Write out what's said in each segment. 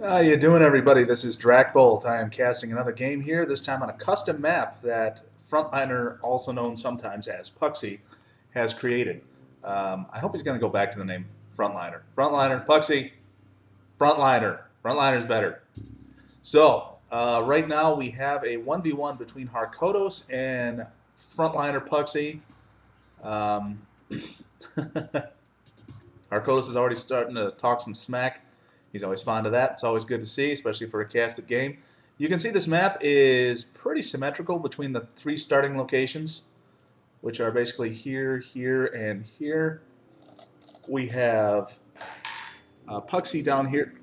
How you doing, everybody? This is Drakbolt. I am casting another game here, this time on a custom map that Frontliner, also known sometimes as Puxii, has created. I hope he's going to go back to the name Frontliner. Frontliner, Puxii, Frontliner. Frontliner's better. So, right now we have a 1v1 between Harkodos and Frontliner Puxii. Um, Harkodos is already starting to talk some smack. He's always fond of that. It's always good to see, especially for a casted game. You can see this map is pretty symmetrical between the three starting locations, which are basically here, here, and here. We have Puxii down here.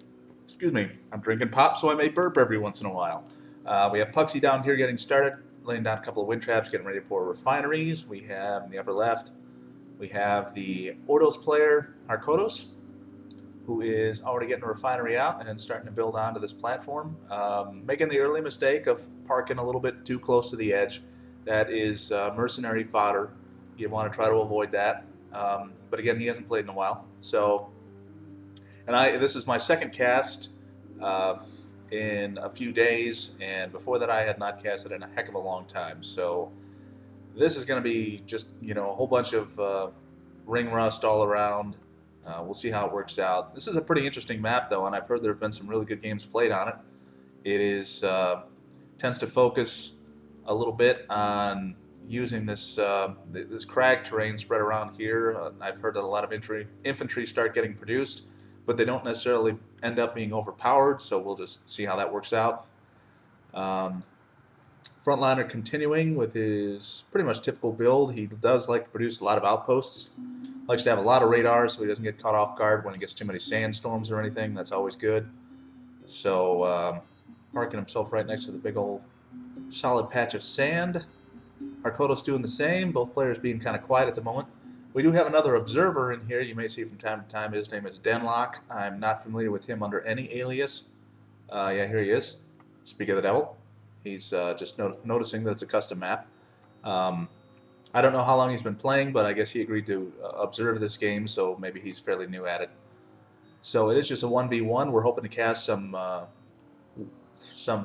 Excuse me, I'm drinking pop, so I may burp every once in a while. We have Puxii down here getting started, laying down a couple of wind traps, getting ready for refineries. We have in the upper left, we have the Ordos player, Harkodos, who is already getting a refinery out and starting to build onto this platform, making the early mistake of parking a little bit too close to the edge. That is mercenary fodder. You want to try to avoid that. But again, he hasn't played in a while. So, this is my second cast in a few days, and before that I had not casted in a heck of a long time. So this is going to be just, a whole bunch of ring rust all around. We'll see how it works out. This is a pretty interesting map, though, and I've heard there have been some really good games played on it. It is tends to focus a little bit on using this crag terrain spread around here. I've heard that a lot of infantry start getting produced, but they don't necessarily end up being overpowered. So we'll just see how that works out. Frontliner continuing with his pretty much typical build. He does like to produce a lot of outposts. Likes to have a lot of radar so he doesn't get caught off guard when he gets too many sandstorms or anything. That's always good. So parking himself right next to the big old solid patch of sand. Harkodos doing the same. Both players being kind of quiet at the moment. We do have another observer in here. You may see from time to time. His name is Denlock. I'm not familiar with him under any alias. Yeah, here he is. Speak of the devil. He's just noticing that it's a custom map. I don't know how long he's been playing, but I guess he agreed to observe this game, so maybe he's fairly new at it. So it is just a 1v1. We're hoping to cast some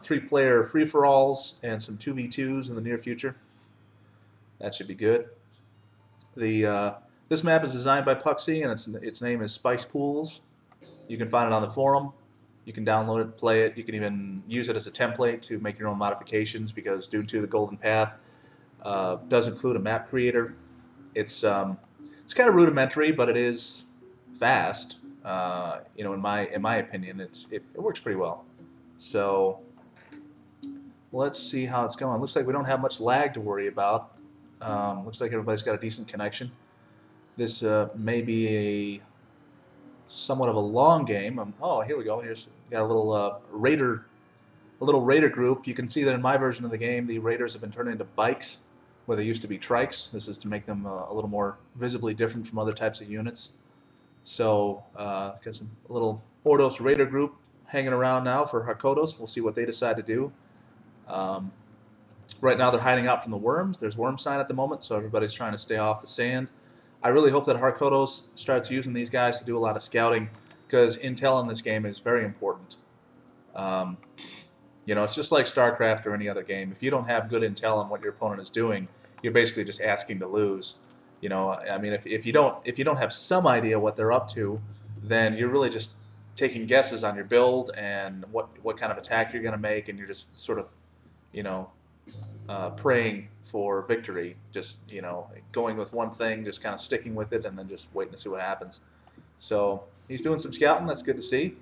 three-player free-for-alls and some 2v2s in the near future. That should be good. This map is designed by Puxii, and its name is SpicePools. You can find it on the forum. You can download it, play it. You can even use it as a template to make your own modifications, because Dune 2: The Golden Path does include a map creator. It's kind of rudimentary, but it is fast. In my opinion, it works pretty well. So let's see how it's going. Looks like we don't have much lag to worry about. Looks like everybody's got a decent connection. This may be somewhat of a long game. Oh, here we go. Here's got a little raider group. You can see that in my version of the game, the raiders have been turned into bikes where they used to be trikes. This is to make them a little more visibly different from other types of units. So got a little Ordos raider group hanging around now for Harkodos. We'll see what they decide to do. Right now they're hiding out from the worms. There's worm sign at the moment, so everybody's trying to stay off the sand. I really hope that Harkodos starts using these guys to do a lot of scouting, because intel in this game is very important. It's just like StarCraft or any other game. If you don't have good intel on what your opponent is doing, you're basically just asking to lose. If you don't have some idea what they're up to, then you're really just taking guesses on your build and what kind of attack you're going to make, and you're just sort of, praying for victory. Just going with one thing, just kind of sticking with it, and then just waiting to see what happens. So he's doing some scouting. That's good to see.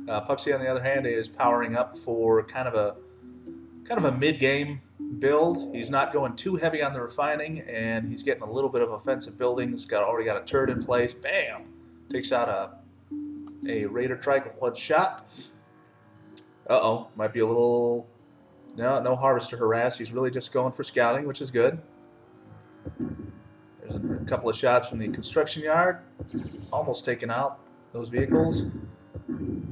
Puxii, on the other hand, is powering up for kind of a mid-game build. He's not going too heavy on the refining, and he's getting a little bit of offensive buildings. Already got a turret in place. Bam! Takes out a raider trike with one shot. Uh-oh, might be a little... No harvester harass. He's really just going for scouting, which is good. There's a couple of shots from the construction yard. Almost taking out those vehicles.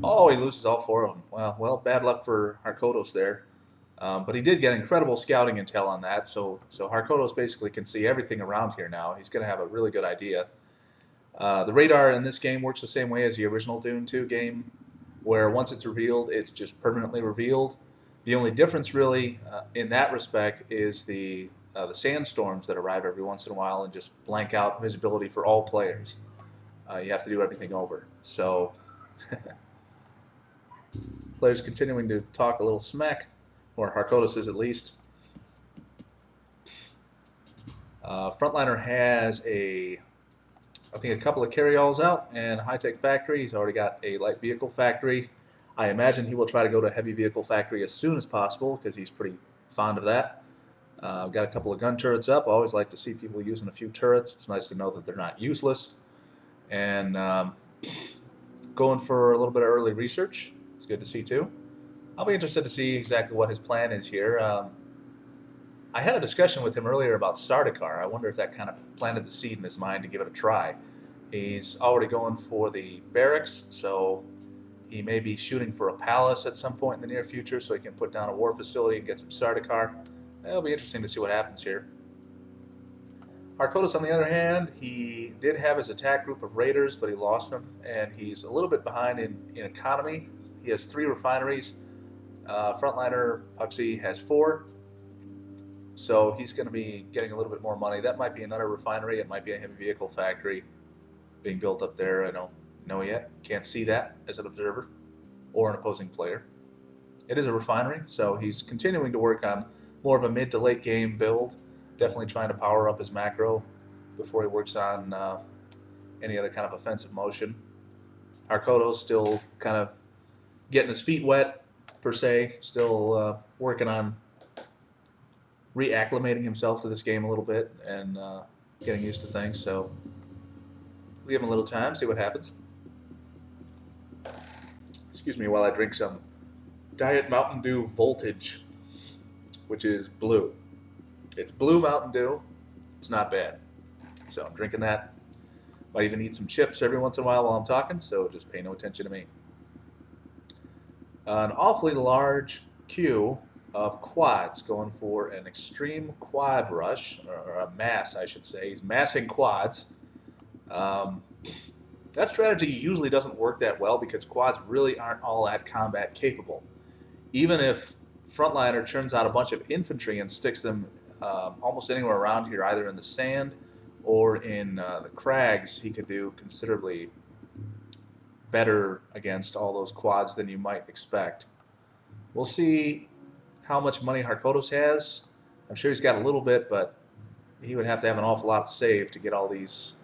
Oh, he loses all four of them. Well, bad luck for Harkodos there. But he did get incredible scouting intel on that, so Harkodos basically can see everything around here now. He's going to have a really good idea. The radar in this game works the same way as the original Dune 2 game. where once it's revealed, it's just permanently revealed. The only difference really in that respect is the sandstorms that arrive every once in a while and just blank out visibility for all players. You have to do everything over. So players continuing to talk a little smack, or Harkodos is at least. Frontliner has I think a couple of carryalls out and a high-tech factory. He's already got a light vehicle factory. I imagine he will try to go to a heavy vehicle factory as soon as possible because he's pretty fond of that. I've got a couple of gun turrets up. I always like to see people using a few turrets. It's nice to know that they're not useless. And going for a little bit of early research. It's good to see too. I'll be interested to see exactly what his plan is here. I had a discussion with him earlier about Sardaukar. I wonder if that kind of planted the seed in his mind to give it a try. He's already going for the barracks, so he may be shooting for a palace at some point in the near future so he can put down a war facility and get some Sardaukar. It'll be interesting to see what happens here. Harkodos, on the other hand, he did have his attack group of raiders, but he lost them, and he's a little bit behind in economy. He has 3 refineries. Frontliner Puxii has 4. So he's going to be getting a little bit more money. That might be another refinery. It might be a heavy vehicle factory being built up there. I don't know yet. Can't see that as an observer or an opposing player. It is a refinery, so he's continuing to work on more of a mid to late game build. Definitely trying to power up his macro before he works on any other kind of offensive motion. Harkodos still kind of getting his feet wet, per se. Still working on reacclimating himself to this game a little bit and getting used to things. So we give him a little time, see what happens. Excuse me while I drink some Diet Mountain Dew Voltage, which is blue. It's blue Mountain Dew. It's not bad. So I'm drinking that. Might even eat some chips every once in a while I'm talking, so just pay no attention to me. An awfully large queue of quads going for an extreme quad rush, or a mass, I should say. He's massing quads. That strategy usually doesn't work that well because quads really aren't all that combat capable. Even if Frontliner churns out a bunch of infantry and sticks them almost anywhere around here, either in the sand or in the crags, he could do considerably better against all those quads than you might expect. We'll see how much money Harkodos has. I'm sure he's got a little bit, but he would have to have an awful lot saved to get all these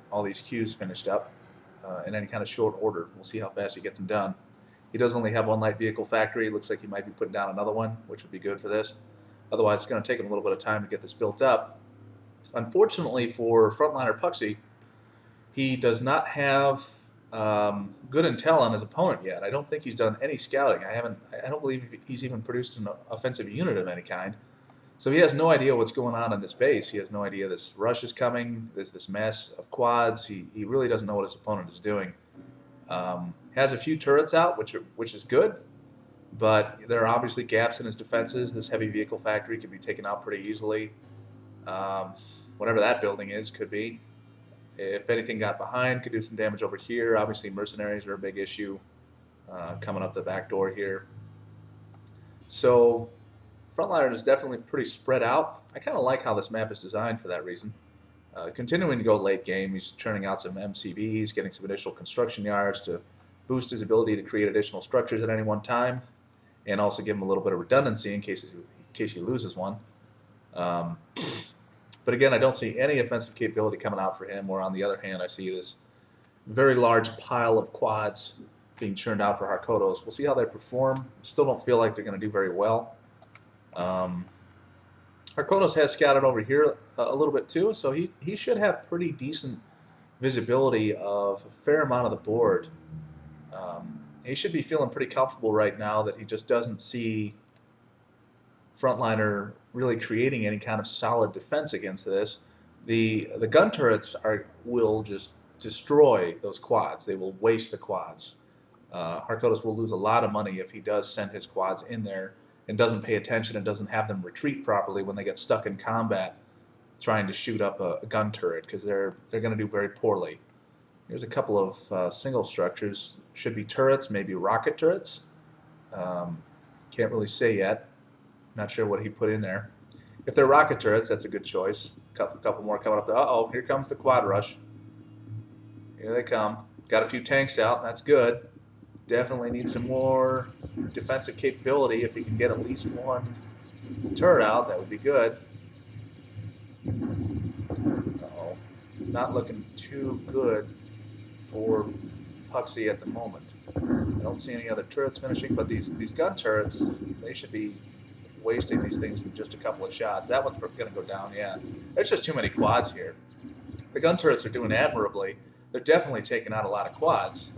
queues finished up in any kind of short order. We'll see how fast he gets them done. He does only have 1 light vehicle factory. It looks like he might be putting down another one, which would be good for this. Otherwise, it's going to take him a little bit of time to get this built up. Unfortunately for Frontliner Puxii, he does not have good intel on his opponent yet. I don't think he's done any scouting. I don't believe he's even produced an offensive unit of any kind. So he has no idea what's going on in this base. He has no idea this rush is coming. There's this mass of quads. He really doesn't know what his opponent is doing. Has a few turrets out, which is good, but there are obviously gaps in his defenses. This heavy vehicle factory could be taken out pretty easily. Whatever that building is, could be. If anything got behind, could do some damage over here. Obviously, mercenaries are a big issue coming up the back door here. So Frontliner is definitely pretty spread out. I kind of like how this map is designed for that reason. Continuing to go late game, he's churning out some MCBs, getting some additional construction yards to boost his ability to create additional structures at any one time, and also give him a little bit of redundancy in case he loses one. But again, I don't see any offensive capability coming out for him, where on the other hand, I see this very large pile of quads being churned out for Harkodos. We'll see how they perform. Still don't feel like they're going to do very well. Harkodos has scouted over here a little bit too, so he should have pretty decent visibility of a fair amount of the board. He should be feeling pretty comfortable right now that he just doesn't see Frontliner really creating any kind of solid defense against this. The gun turrets will just destroy those quads. They will waste the quads. Harkodos will lose a lot of money if he does send his quads in there and doesn't pay attention and doesn't have them retreat properly when they get stuck in combat trying to shoot up a gun turret, because they're going to do very poorly. Here's a couple of single structures. Should be turrets, maybe rocket turrets. Can't really say yet. Not sure what he put in there. If they're rocket turrets, that's a good choice. Couple more coming up. Uh-oh, here comes the quad rush. Here they come. Got a few tanks out. That's good. Definitely need some more defensive capability. If he can get at least one turret out, that would be good. Uh-oh. Not looking too good for Puxii at the moment. I don't see any other turrets finishing, but these gun turrets, they should be wasting these things in just a couple of shots. That one's going to go down, yeah. There's just too many quads here. The gun turrets are doing admirably. They're definitely taking out a lot of quads.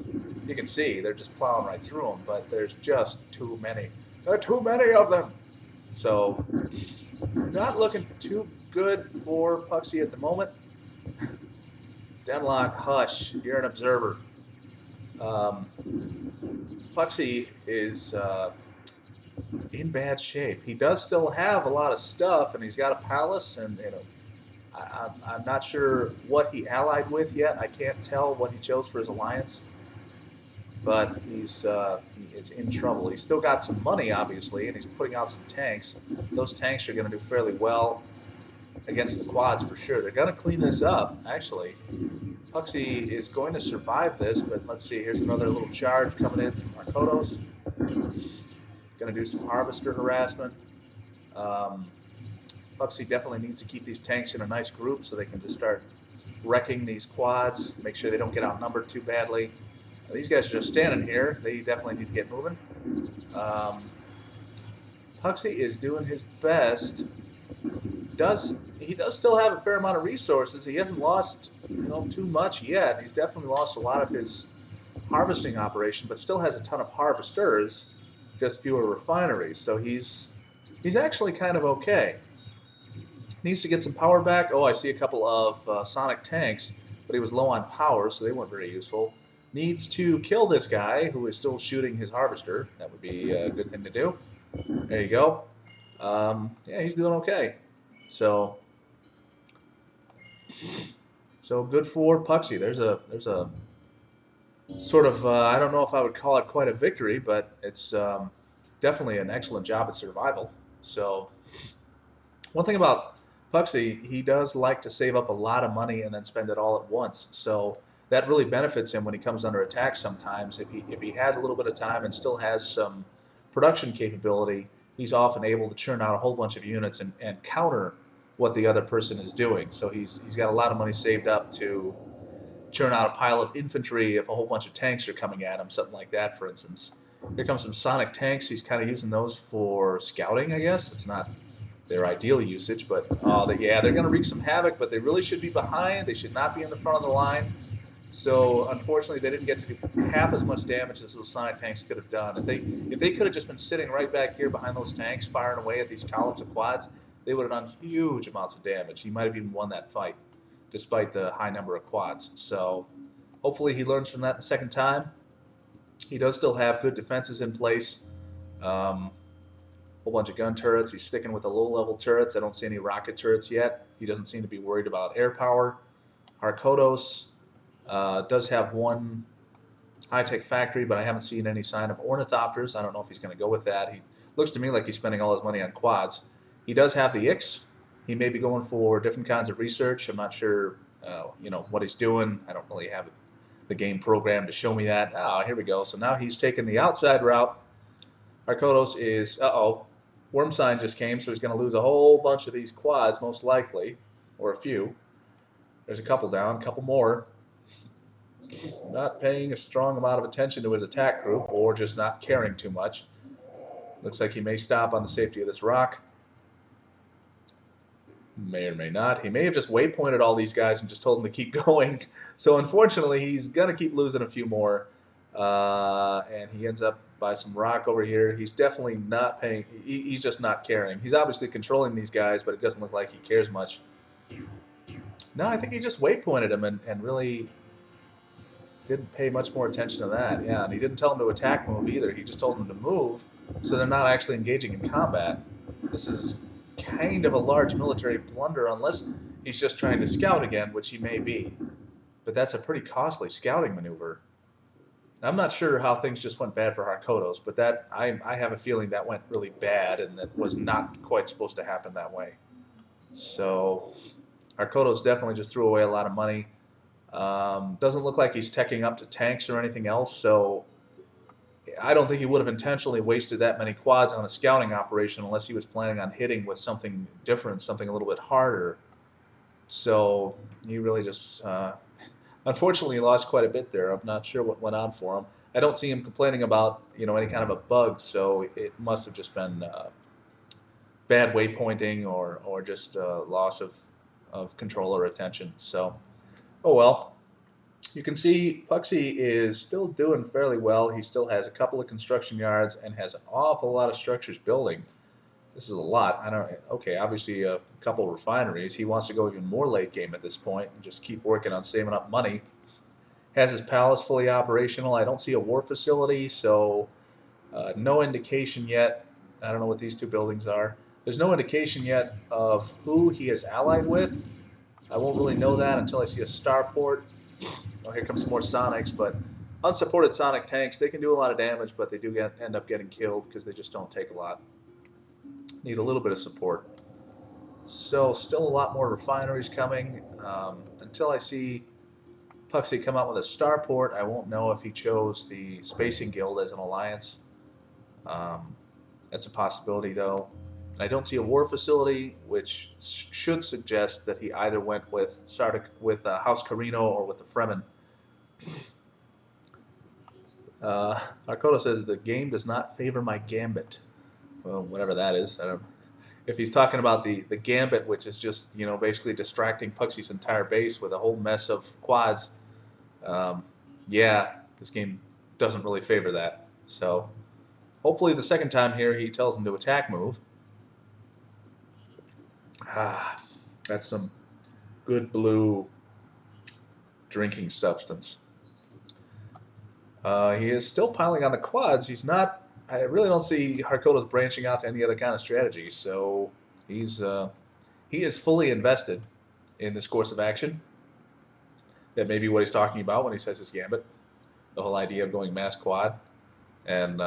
You can see they're just plowing right through them, but there's just too many. There are too many of them. So, not looking too good for Puxii at the moment. Denlock, hush, you're an observer. Puxii is in bad shape. He does still have a lot of stuff, and he's got a palace, and I'm not sure what he allied with yet. I can't tell what he chose for his alliance, but he is in trouble. He's still got some money, obviously, and he's putting out some tanks. Those tanks are going to do fairly well against the quads for sure. They're going to clean this up, actually. Puxii is going to survive this, but let's see. Here's another little charge coming in from Harkodos. Going to do some harvester harassment. Puxii definitely needs to keep these tanks in a nice group so they can just start wrecking these quads, make sure they don't get outnumbered too badly. These guys are just standing here. They definitely need to get moving. Puxii is doing his best. He does still have a fair amount of resources. He hasn't lost, too much yet. He's definitely lost a lot of his harvesting operation, but still has a ton of harvesters, just fewer refineries. So he's actually kind of okay. Needs to get some power back. Oh, I see a couple of sonic tanks, but he was low on power, so they weren't very useful. Needs to kill this guy who is still shooting his harvester. That would be a good thing to do. There you go. Yeah, he's doing okay. So good for Puxii. There's a sort of I don't know if I would call it quite a victory, but it's definitely an excellent job at survival. So one thing about Puxii, he does like to save up a lot of money and then spend it all at once. So that really benefits him when he comes under attack sometimes. If he has a little bit of time and still has some production capability, he's often able to churn out a whole bunch of units and counter what the other person is doing. So he's got a lot of money saved up to churn out a pile of infantry if a whole bunch of tanks are coming at him, something like that, for instance. Here comes some sonic tanks. He's kind of using those for scouting, I guess. It's not their ideal usage, but they're going to wreak some havoc, but they really should be behind. They should not be in the front of the line. So unfortunately, they didn't get to do half as much damage as those sonic tanks could have done. If they could have just been sitting right back here behind those tanks, firing away at these columns of quads, they would have done huge amounts of damage. He might have even won that fight, despite the high number of quads. So hopefully he learns from that the second time. He does still have good defenses in place. Whole bunch of gun turrets. He's sticking with the low-level turrets. I don't see any rocket turrets yet. He doesn't seem to be worried about air power. Harkodos does have one high-tech factory, but I haven't seen any sign of ornithopters. I don't know if he's going to go with that. He looks to me like he's spending all his money on quads. He does have the Ix. He may be going for different kinds of research. I'm not sure, what he's doing. I don't really have the game program to show me that. Oh, here we go. So now he's taking the outside route. Harkodos is, Worm Sign just came, so he's going to lose a whole bunch of these quads, most likely, or a few. There's a couple down, a couple more. Not paying a strong amount of attention to his attack group, or just not caring too much. Looks like he may stop on the safety of this rock. May or may not. He may have just waypointed all these guys and just told them to keep going. So unfortunately, he's going to keep losing a few more. And he ends up by some rock over here. He's definitely not paying. He's just not caring. He's obviously controlling these guys, but it doesn't look like he cares much. No, I think he just waypointed him and really didn't pay much more attention to that. Yeah, and he didn't tell him to attack move either. He just told him to move, so they're not actually engaging in combat. This is kind of a large military blunder unless he's just trying to scout again, which he may be. but that's a pretty costly scouting maneuver. I'm not sure how things just went bad for Harkodos, but that I have a feeling that went really bad and that was not quite supposed to happen that way. So Harkodos definitely just threw away a lot of money. Doesn't look like he's teching up to tanks or anything else, so I don't think he would have intentionally wasted that many quads on a scouting operation unless he was planning on hitting with something different, something a little bit harder. So he really just, unfortunately, lost quite a bit there. I'm not sure what went on for him. I don't see him complaining about, any kind of a bug, so it must have just been bad waypointing or just loss of control or attention. So, oh well. You can see Puxii is still doing fairly well. He still has a couple of construction yards and has an awful lot of structures building. This is a lot. Okay, obviously a couple of refineries. He wants to go even more late game at this point and just keep working on saving up money. Has his palace fully operational. I don't see a war facility, so no indication yet. I don't know what these two buildings are. There's no indication yet of who he is allied with. I won't really know that until I see a starport. Oh, here comes some more Sonics, but unsupported Sonic tanks, they can do a lot of damage, but they do end up getting killed because they just don't take a lot. Need a little bit of support. So still a lot more refineries coming. Until I see Puxii come out with a starport, I won't know if he chose the Spacing Guild as an alliance. That's a possibility, though. And I don't see a war facility, which should suggest that he either went with House Carino or with the Fremen. Harkodos says the game does not favor my gambit. Well, whatever that is. If he's talking about the gambit, which is just basically distracting Puxii's entire base with a whole mess of quads, yeah, this game doesn't really favor that. So hopefully the second time here he tells him to attack move. That's some good blue drinking substance. He is still piling on the quads. He's not. I really don't see Harkodos branching out to any other kind of strategy. So he is fully invested in this course of action. That may be what he's talking about when he says his gambit. The whole idea of going mass quad, and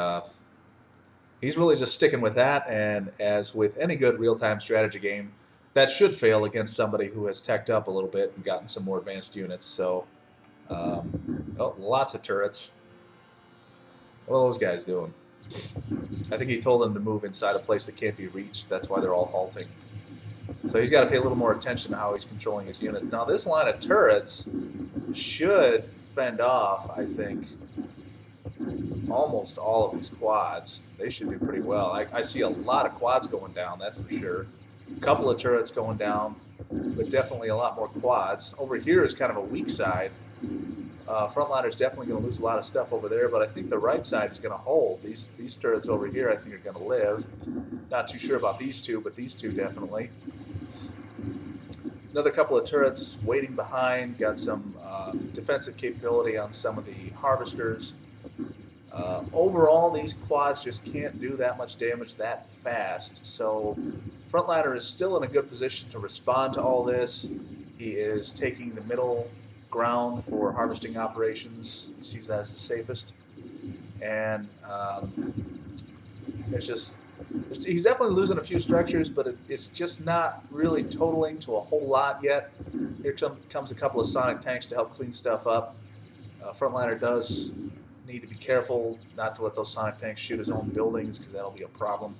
he's really just sticking with that. And as with any good real-time strategy game, that should fail against somebody who has teched up a little bit and gotten some more advanced units. So, lots of turrets. What are those guys doing? I think he told them to move inside a place that can't be reached. That's why they're all halting. So he's got to pay a little more attention to how he's controlling his units. Now, this line of turrets should fend off, I think, almost all of these quads. They should do pretty well. I see a lot of quads going down, that's for sure. A couple of turrets going down, but definitely a lot more quads. Over here is kind of a weak side. Frontliner's definitely going to lose a lot of stuff over there, but I think the right side is going to hold. These turrets over here I think are going to live. Not too sure about these two, but these two definitely. Another couple of turrets waiting behind. Got some defensive capability on some of the harvesters. Overall, these quads just can't do that much damage that fast. So Frontliner is still in a good position to respond to all this. He is taking the middle ground for harvesting operations. He sees that as the safest. And he's definitely losing a few structures, but it's just not really totaling to a whole lot yet. Here comes a couple of Sonic tanks to help clean stuff up. Frontliner does need to be careful not to let those Sonic tanks shoot his own buildings, because that'll be a problem.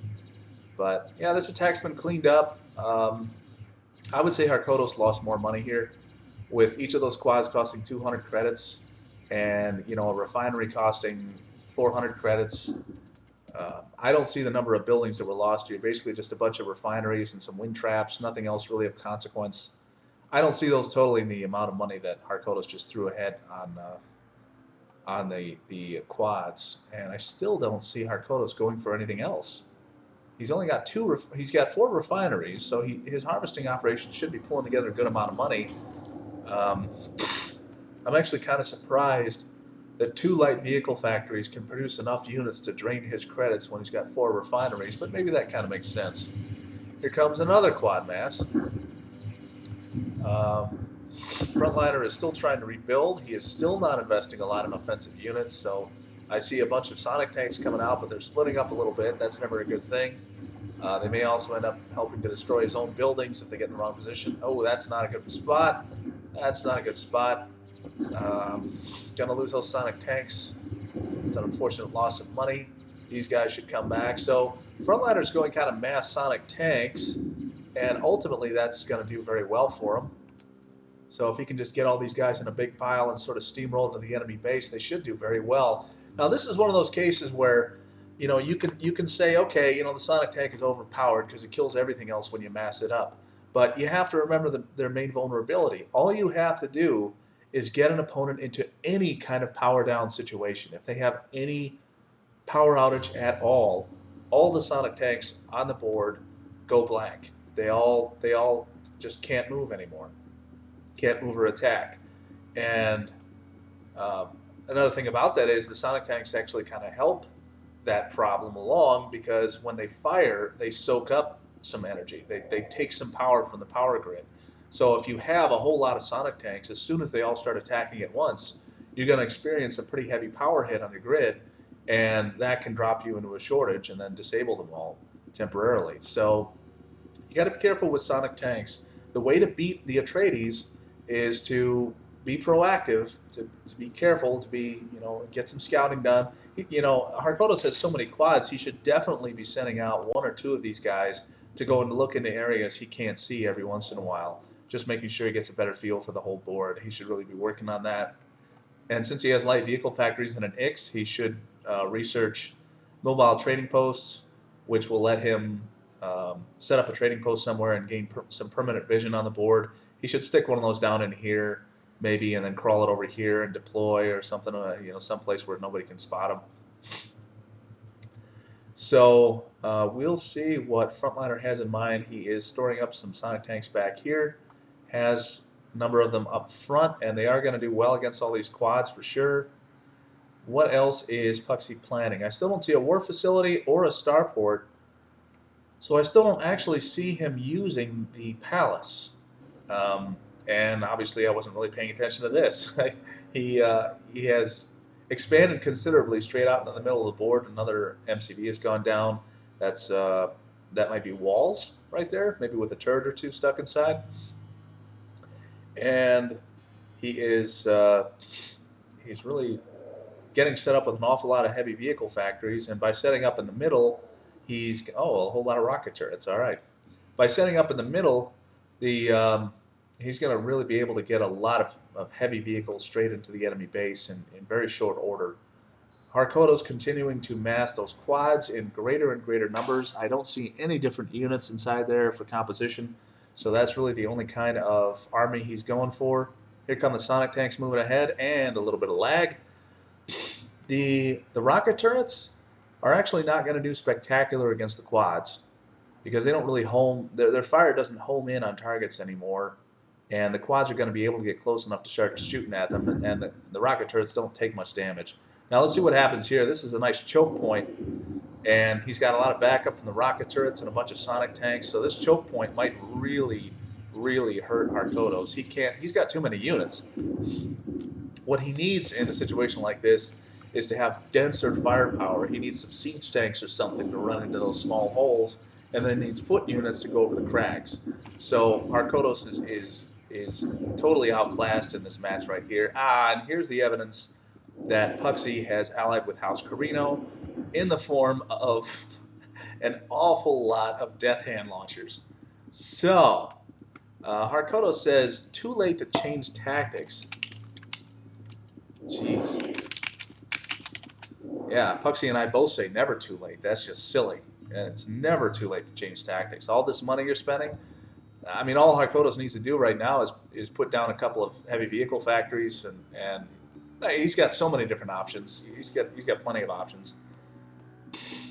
But yeah, this attack's been cleaned up. I would say Harkodos lost more money here, with each of those quads costing 200 credits, and a refinery costing 400 credits. I don't see the number of buildings that were lost here. Basically just a bunch of refineries and some wind traps, nothing else really of consequence. I don't see those totaling the amount of money that Harkodos just threw ahead on the quads, and I still don't see Harkodos going for anything else. He's only got he's got 4 refineries, so his harvesting operation should be pulling together a good amount of money. I'm actually kind of surprised that 2 light vehicle factories can produce enough units to drain his credits when he's got 4 refineries, but maybe that kind of makes sense. Here comes another quad mass. Frontliner is still trying to rebuild. He is still not investing a lot in offensive units, so I see a bunch of Sonic tanks coming out, but they're splitting up a little bit. That's never a good thing. They may also end up helping to destroy his own buildings if they get in the wrong position. Oh, that's not a good spot. That's not a good spot. Gonna lose those Sonic tanks. It's an unfortunate loss of money. These guys should come back. So Frontliner's going kind of mass Sonic tanks, and ultimately that's going to do very well for him. So if he can just get all these guys in a big pile and sort of steamroll into the enemy base, they should do very well. Now this is one of those cases where, you know, you can say, okay, you know, the Sonic tank is overpowered because it kills everything else when you mass it up. But you have to remember their main vulnerability. All you have to do is get an opponent into any kind of power down situation. If they have any power outage at all the Sonic tanks on the board go blank. They all just can't move anymore. Can't move or attack. And another thing about that is the Sonic tanks actually kind of help that problem along, because when they fire, they soak up some energy. They take some power from the power grid. So if you have a whole lot of Sonic tanks, as soon as they all start attacking at once, you're going to experience a pretty heavy power hit on your grid, and that can drop you into a shortage and then disable them all temporarily. So you got to be careful with Sonic tanks. The way to beat the Atreides is to be proactive, to be careful, to be, you know, get some scouting done. You know, Harkodos has so many quads, he should definitely be sending out one or two of these guys to go and look into areas he can't see every once in a while, just making sure he gets a better feel for the whole board. He should really be working on that. And since he has light vehicle factories and an Ix, he should research mobile trading posts, which will let him set up a trading post somewhere and gain some permanent vision on the board. He should stick one of those down in here, maybe, and then crawl it over here and deploy or something, you know, someplace where nobody can spot him. So we'll see what Frontliner has in mind. He is storing up some Sonic tanks back here, has a number of them up front, and they are going to do well against all these quads for sure. What else is Puxii planning? I still don't see a war facility or a starport, so I still don't actually see him using the palace. And obviously I wasn't really paying attention to this. He has expanded considerably straight out in the middle of the board. Another MCV has gone down. That's that might be walls right there, maybe with a turret or two stuck inside. And he is he's really getting set up with an awful lot of heavy vehicle factories, and by setting up in the middle, he's a whole lot of rocket turrets. All right, by setting up in the middle, he's going to really be able to get a lot of heavy vehicles straight into the enemy base in very short order. Harkodos continuing to mass those quads in greater and greater numbers. I don't see any different units inside there for composition, so that's really the only kind of army he's going for. Here come the Sonic tanks moving ahead, and a little bit of lag. The rocket turrets are actually not going to do spectacular against the quads, because they don't really their fire doesn't home in on targets anymore, and the quads are going to be able to get close enough to start shooting at them, and the rocket turrets don't take much damage. Now let's see what happens here. This is a nice choke point, and he's got a lot of backup from the rocket turrets and a bunch of Sonic tanks, so this choke point might really, really hurt Harkodos. He's got too many units. What he needs in a situation like this is to have denser firepower. He needs some siege tanks or something to run into those small holes, and then needs foot units to go over the cracks. So Harkodos is totally outclassed in this match right here. And here's the evidence that Puxii has allied with House Carino in the form of an awful lot of death hand launchers. So Harkodos says, too late to change tactics. Jeez. Yeah, Puxii and I both say never too late. That's just silly. And it's never too late to change tactics. All this money you're spending, I mean, all Harkodos needs to do right now is put down a couple of heavy vehicle factories, and he's got so many different options. He's got plenty of options.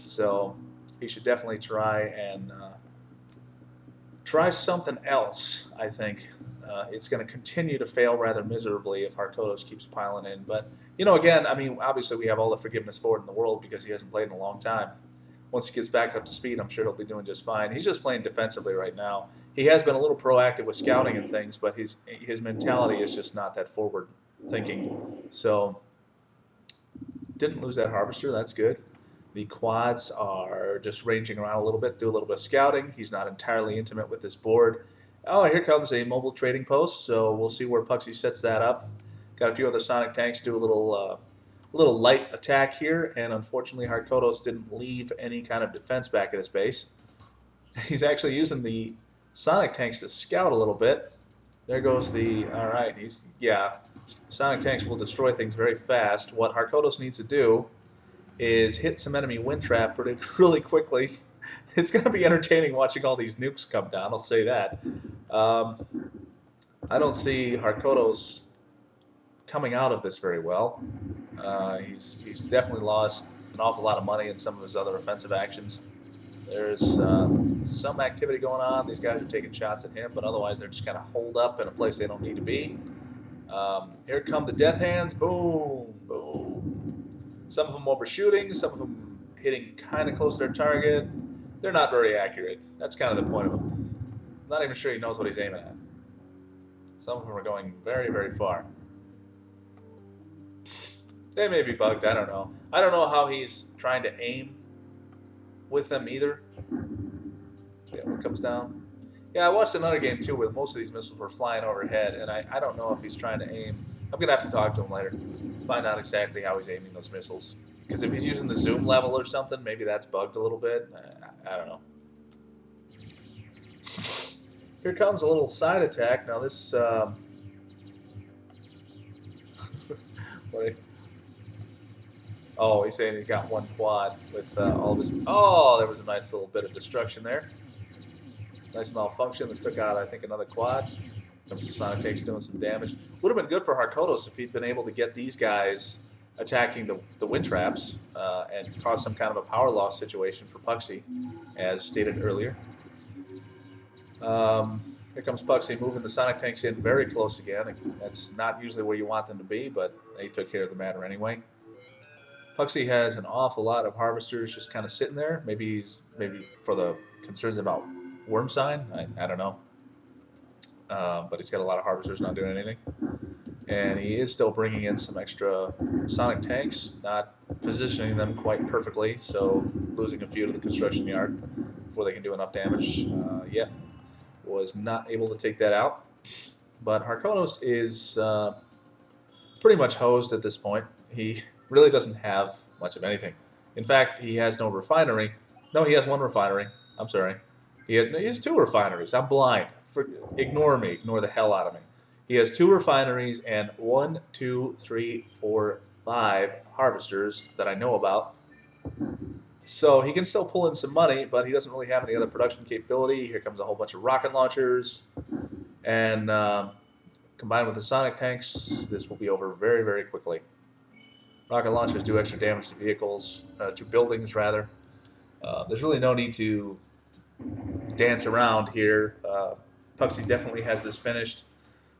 So he should definitely try something else, I think. It's going to continue to fail rather miserably if Harkodos keeps piling in. But, you know, again, I mean, obviously we have all the forgiveness for it in the world because he hasn't played in a long time. Once he gets back up to speed, I'm sure he'll be doing just fine. He's just playing defensively right now. he has been a little proactive with scouting and things, but his mentality is just not that forward thinking. So didn't lose that harvester. That's good. The quads are just ranging around a little bit, do a little bit of scouting. He's not entirely intimate with this board. Oh, here comes a mobile trading post, so we'll see where Puxii sets that up. Got a few other Sonic tanks do a little light attack here, and unfortunately Harkodos didn't leave any kind of defense back at his base. He's actually using the Sonic tanks to scout a little bit. There goes the, all right, yeah, Sonic tanks will destroy things very fast. What Harkodos needs to do is hit some enemy wind trap really quickly. It's going to be entertaining watching all these nukes come down, I'll say that. I don't see Harkodos coming out of this very well. He's definitely lost an awful lot of money in some of his other offensive actions. There's some activity going on. These guys are taking shots at him, but otherwise they're just kind of holed up in a place they don't need to be. Here come the death hands. Boom, boom. Some of them overshooting, some of them hitting kind of close to their target. They're not very accurate. That's kind of the point of them. I'm not even sure he knows what he's aiming at. Some of them are going very, very far. They may be bugged. I don't know. I don't know how he's trying to aim with them either. Yeah, when it comes down. Yeah, I watched another game too where most of these missiles were flying overhead, and I don't know if he's trying to aim. I'm going to have to talk to him later, find out exactly how he's aiming those missiles. Because if he's using the zoom level or something, maybe that's bugged a little bit. I don't know. Here comes a little side attack. Now this... Oh, he's saying he's got one quad with all this. Oh, there was a nice little bit of destruction there. Nice malfunction that took out, I think, another quad. Comes the Sonic tanks doing some damage. Would have been good for Harkodos if he'd been able to get these guys attacking the wind traps and cause some kind of a power loss situation for Puxii, as stated earlier. Here comes Puxii moving the Sonic tanks in very close again. That's not usually where you want them to be, but they took care of the matter anyway. Puxii has an awful lot of harvesters just kind of sitting there. Maybe for the concerns about worm sign. I don't know. But he's got a lot of harvesters not doing anything. And he is still bringing in some extra Sonic tanks, not positioning them quite perfectly, so losing a few to the construction yard before they can do enough damage. Yeah, was not able to take that out. But Harkodos is pretty much hosed at this point. He really doesn't have much of anything. In fact, he has no refinery. No, he has one refinery. I'm sorry. He has two refineries. I'm blind. Ignore me. Ignore the hell out of me. He has two refineries and 1, 2, 3, 4, 5 harvesters that I know about. So he can still pull in some money, but he doesn't really have any other production capability. Here comes a whole bunch of rocket launchers. And combined with the Sonic tanks, this will be over very, very quickly. Rocket launchers do extra damage to vehicles, to buildings rather. There's really no need to dance around here. Puxii definitely has this finished.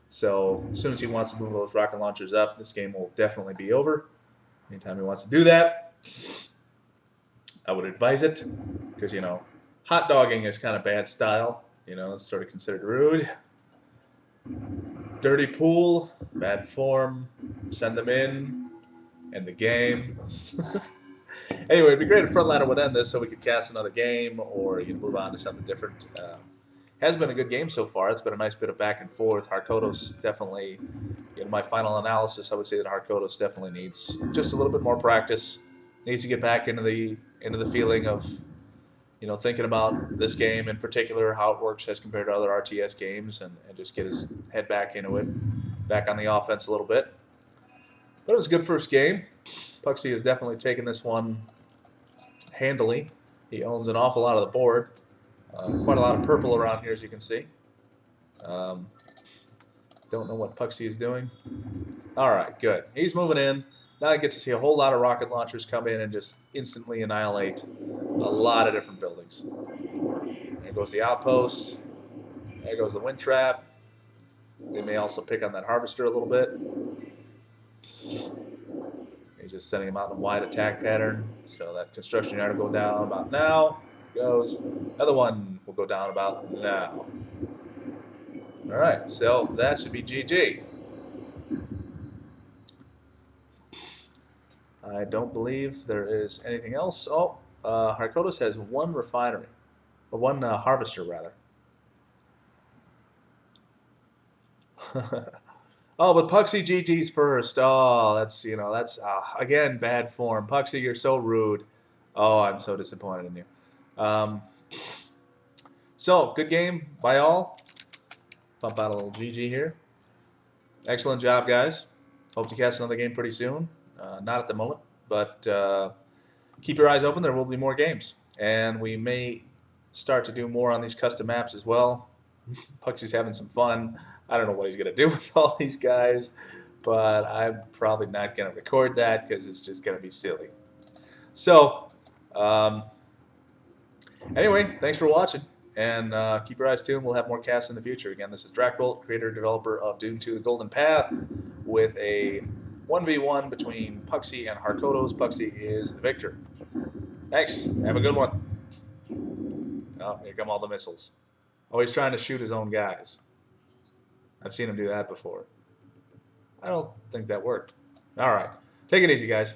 So as soon as he wants to move those rocket launchers up, this game will definitely be over. Anytime he wants to do that, I would advise it. Because, you know, hot dogging is kind of bad style. You know, it's sort of considered rude. Dirty pool, bad form, send them in. End the game. Anyway, it'd be great if Frontliner would end this so we could cast another game or you know, move on to something different. Has been a good game so far. It's been a nice bit of back and forth. Harkodos definitely, in my final analysis, I would say that Harkodos definitely needs just a little bit more practice. Needs to get back into the feeling of, you know, thinking about this game in particular, how it works as compared to other RTS games, and just get his head back into it, back on the offense a little bit. But it was a good first game. Puxii has definitely taken this one handily. He owns an awful lot of the board. Quite a lot of purple around here, as you can see. Don't know what Puxii is doing. All right, good. He's moving in. Now I get to see a whole lot of rocket launchers come in and just instantly annihilate a lot of different buildings. There goes the outpost. There goes the wind trap. They may also pick on that harvester a little bit. He's just sending him out in a wide attack pattern. So that construction yard will go down about now. goes. Another one will go down about now. All right, so that should be GG. I don't believe there is anything else. Oh, Harkodos has one refinery, or one harvester rather. Oh, but Puxii GG's first. Oh, that's again bad form. Puxii, you're so rude. Oh, I'm so disappointed in you. So good game by all. Pump out a little GG here. Excellent job, guys. Hope to cast another game pretty soon. Not at the moment, but keep your eyes open. There will be more games, and we may start to do more on these custom maps as well. Puxi's having some fun. I don't know what he's going to do with all these guys, but I'm probably not going to record that because it's just going to be silly. So, anyway, thanks for watching, and keep your eyes tuned. We'll have more casts in the future. Again, this is Dracbolt, creator developer of Doom 2 The Golden Path, with a 1v1 between Puxii and Harkodos. Puxii is the victor. Thanks. Have a good one. Oh, here come all the missiles. Oh, he's trying to shoot his own guys. I've seen him do that before. I don't think that worked. All right. Take it easy, guys.